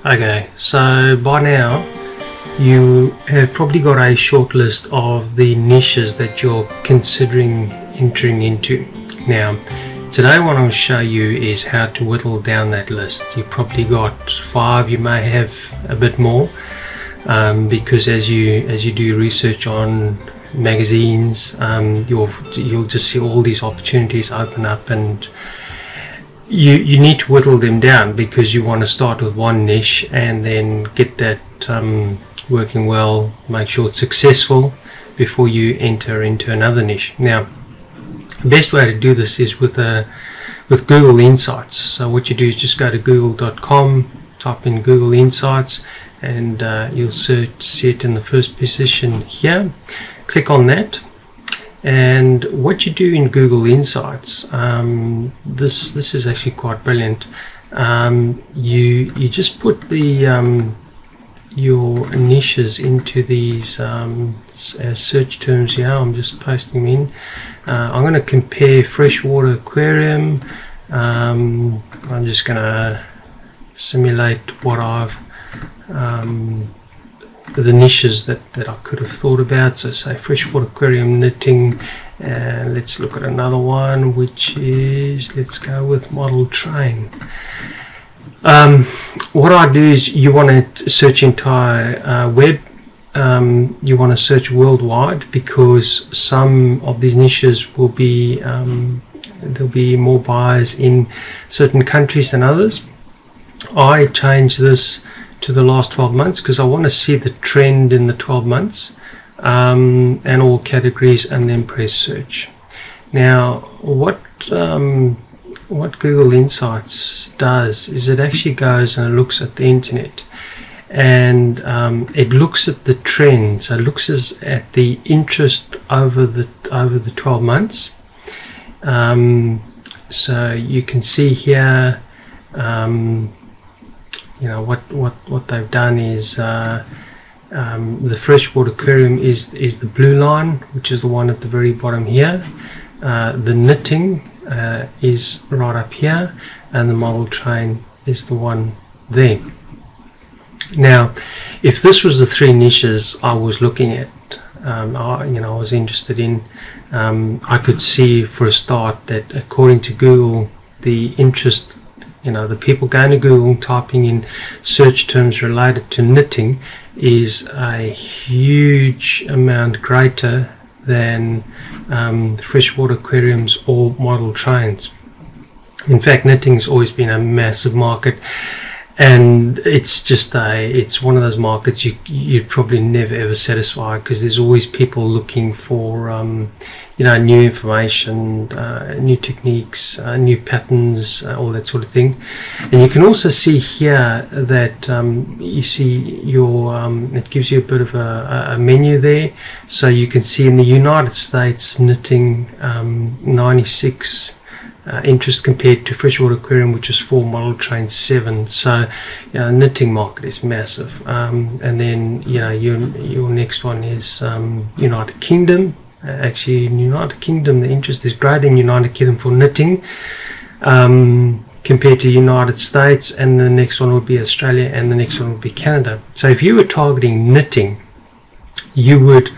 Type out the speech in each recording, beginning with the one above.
Okay, so by now you have probably got a short list of the niches that you're considering entering into. Now, today what I'll show you is how to whittle down that list. You've probably got 5, you may have a bit more, because as you do research on magazines, you'll just see all these opportunities open up, and you need to whittle them down because you want to start with one niche and then get that working well, make sure it's successful before you enter into another niche. Now, the best way to do this is with Google Insights. So what you do is just go to google.com, type in Google Insights, and you'll see it in the first position here. Click on that, and what you do in Google Insights, this is actually quite brilliant. You just put the your niches into these as search terms here. I'm just pasting them in. I'm going to compare freshwater aquarium. I'm just going to simulate what I've the niches that I could have thought about. So say freshwater aquarium, knitting, and let's look at another one, which is, let's go with model train. What I do is, you want to search entire web. You want to search worldwide, because some of these niches will be there'll be more buyers in certain countries than others. I change this to the last 12 months because I want to see the trend in the 12 months, and all categories, and then press search. Now what Google Insights does is it actually goes and looks at the internet, and it looks at the trends. So it looks at the interest over the 12 months. So you can see here, you know, what they've done is the freshwater aquarium is the blue line, which is the one at the very bottom here. The knitting is right up here, and the model train is the one there. Now, if this was the 3 niches I was looking at, I was interested in, I could see for a start that according to Google, the interest, the people going to Google typing in search terms related to knitting is a huge amount greater than freshwater aquariums or model trains. In fact, knitting's always been a massive market, and it's one of those markets you'd probably never ever satisfy, because there's always people looking for new information, new techniques, new patterns, all that sort of thing. And you can also see here that you see your it gives you a bit of a menu there. So you can see in the United States, knitting 96 interest compared to freshwater aquarium, which is 4, model train 7. So knitting market is massive. And then your next one is United Kingdom. Actually, in United Kingdom, the interest is greater in United Kingdom for knitting compared to United States, and the next one would be Australia, and the next one would be Canada. So if you were targeting knitting, you would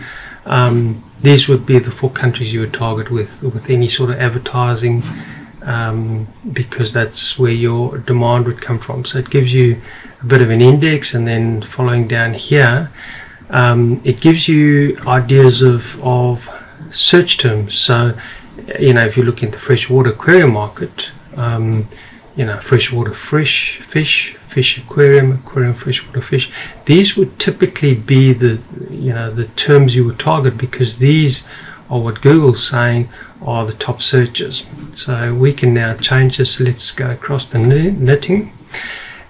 these would be the 4 countries you would target with any sort of advertising, because that's where your demand would come from. So it gives you a bit of an index, and then following down here, it gives you ideas of search terms. So if you look in the freshwater aquarium market, freshwater fish aquarium, aquarium freshwater fish, these would typically be the terms you would target, because these are what Google's saying are the top searches. So we can now change this. Let's go across to knitting.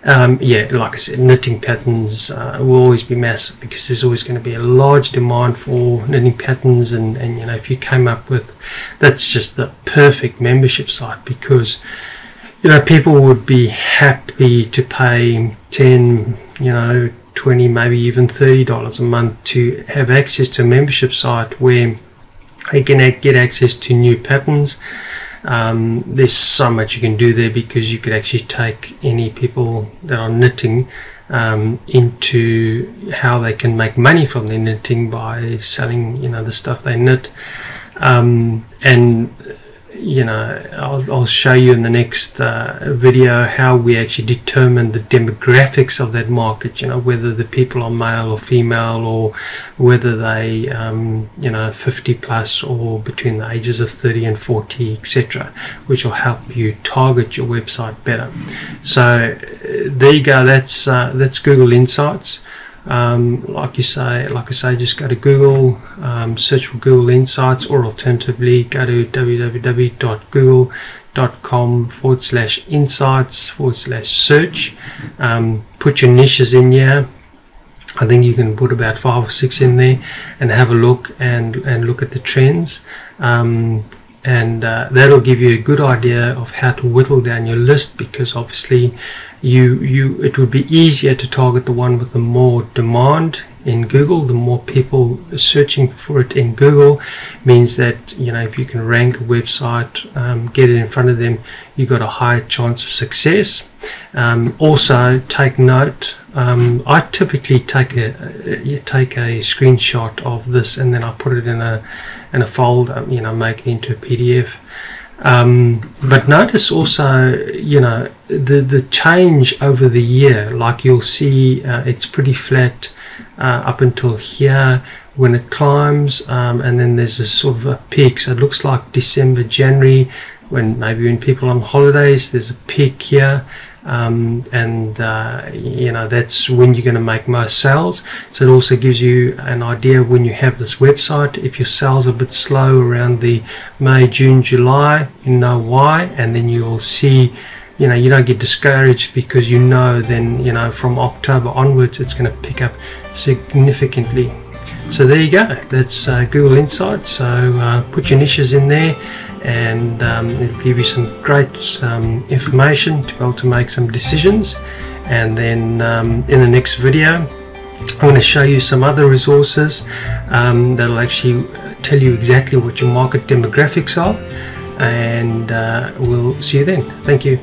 Like I said, knitting patterns will always be massive, because there's always going to be a large demand for knitting patterns, and if you came up with, that's just the perfect membership site, because people would be happy to pay 10, 20, maybe even $30 a month to have access to a membership site where they can get access to new patterns. There's so much you can do there, because you could actually take any people that are knitting into how they can make money from their knitting by selling, you know, the stuff they knit. And you know, I'll show you in the next video how we actually determine the demographics of that market, you know, whether the people are male or female, or whether they you know, 50 plus or between the ages of 30 and 40, etc., which will help you target your website better. So there you go. That's Google Insights. Like I say, just go to Google, search for Google Insights, or alternatively go to www.google.com/insights/search. Put your niches in here. I think you can put about 5 or 6 in there and have a look and look at the trends. That'll give you a good idea of how to whittle down your list, because obviously it would be easier to target the one with the more demand in Google. The more people searching for it in Google means that, you know, if you can rank a website, get it in front of them, you've got a higher chance of success. Also take note, I typically take a screenshot of this, and then I put it in a folder, you know, make it into a PDF. But notice also, you know, the change over the year. Like you'll see, it's pretty flat up until here when it climbs, and then there's a sort of a peak. So it looks like December, January, when people are on holidays, there's a peak here. You know, that's when you're going to make most sales. So it also gives you an idea when you have this website. If your sales are a bit slow around the May, June, July, you know why, and then you'll see, you know, you don't get discouraged, because you know then, you know, from October onwards it's going to pick up significantly. So there you go. That's Google Insights. So put your niches in there, and it'll give you some great information to be able to make some decisions. And then in the next video I'm going to show you some other resources that'll actually tell you exactly what your market demographics are, and we'll see you then. Thank you.